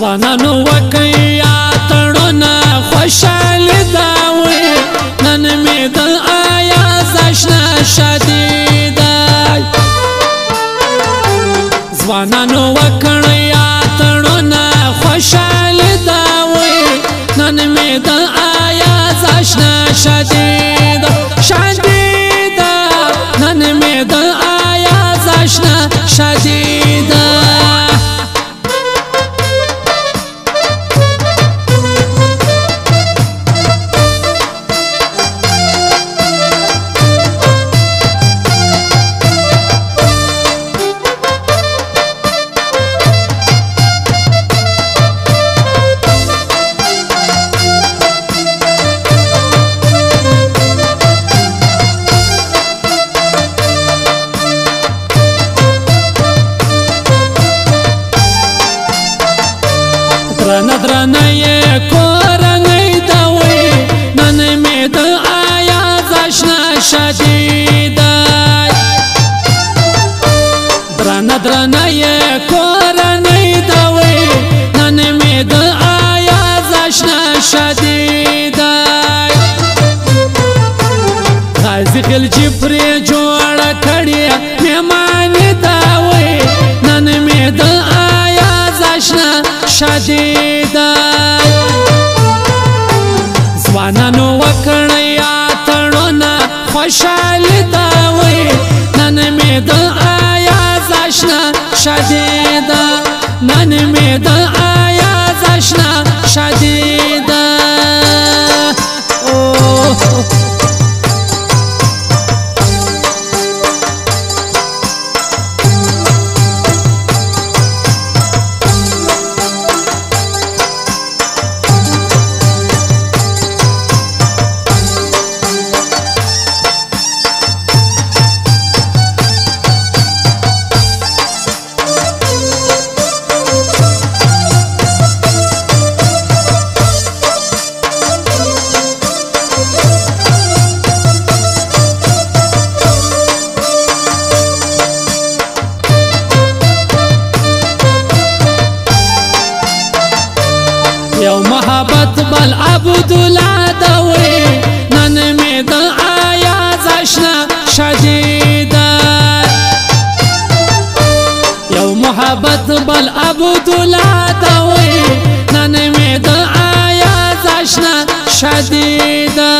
ځوانانو وکړئ اتڼونه خوشحالي دا وي نن مې د ایاز اشنا شادي دی ځوانانو وکړئ اتڼونه خوشحالي دا وي نن مې د ایاز اشنا شادي ده شادي ده نن مې د ایاز اشنا شادي ده درنه یې کورنۍ ده وي نن مې د ایاز اشنا شادي ده درنه یې کورنۍ ده وي نن مې د ایاز اشنا شادي ده غازي خلجي پرې جوړه کړې مهماني ده وي نن مې د ایاز اشنا شادي ده ځوانانو وکړئ اتڼونه خوشحالي ده وي نن مې د ایاز اشنا شادي ده نن مې د ایاز اشنا شادي ده یو محبت بل عبدالله ده وي نن مې د ایاز اشنا شادي ده یو محبت بل عبدالله ده وي نن مې د ایاز اشنا شادي ده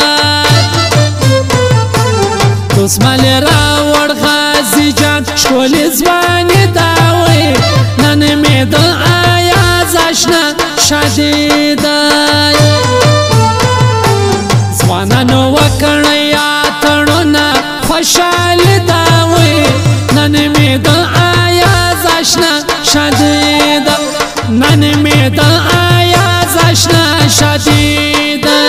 دوسمل راوړ غازي جان ښکلې ځواني ده وي نن مې د ایاز اشنا شادي ده ځوانانو وکړئ اتڼونه خوشحالي ده وي نن مې د ایاز اشنا شادي ده نن مې د ایاز اشنا شادي ده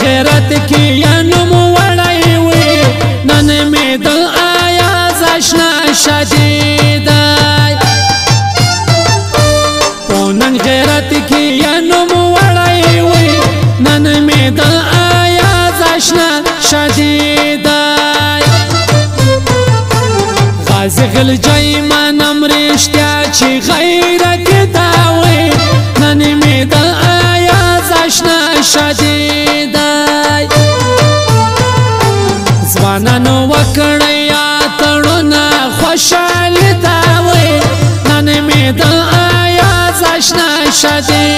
غیرت کې یا نوم وړی وي نن مې د ایاز اشنا شادي ده نن غیرت کې یا نوم وړی وي نن مې د ایاز اشنا شادي ده غازي خلجي منم رښتیا چې غیرت ده وي نن مې د ایاز اشنا شادي ده ځوانانو وکړئ اتڼونه خوشحالي ده وي نن مې د ایاز اشنا شادي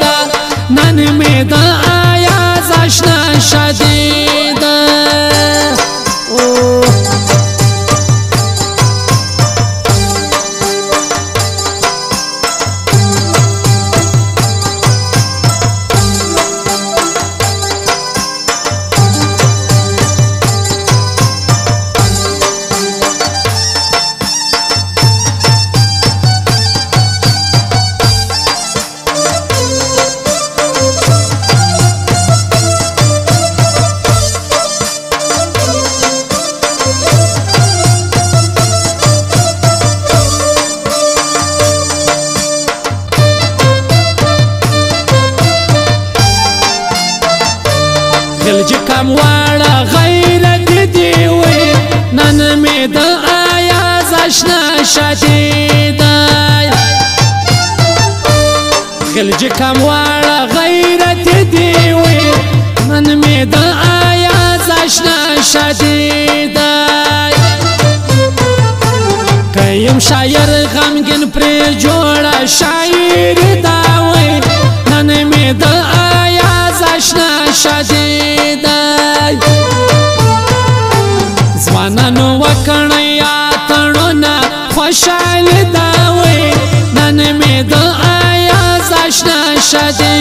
ده نن مې د ایاز اشنا شادي ده کم واړه غیرت دی وی نن می د آیاز آشنا شادی دی خلج کم واړه غیرت دی وی نن می د آیاز آشنا شادی دی کیم شاعر غمگن پر جوړه شاعر دا وی نن می د آیاز آشنا شادی دی ځوانانو وکړیا تړونه خوشحال دا وی نن می د آیاز آشنا شادی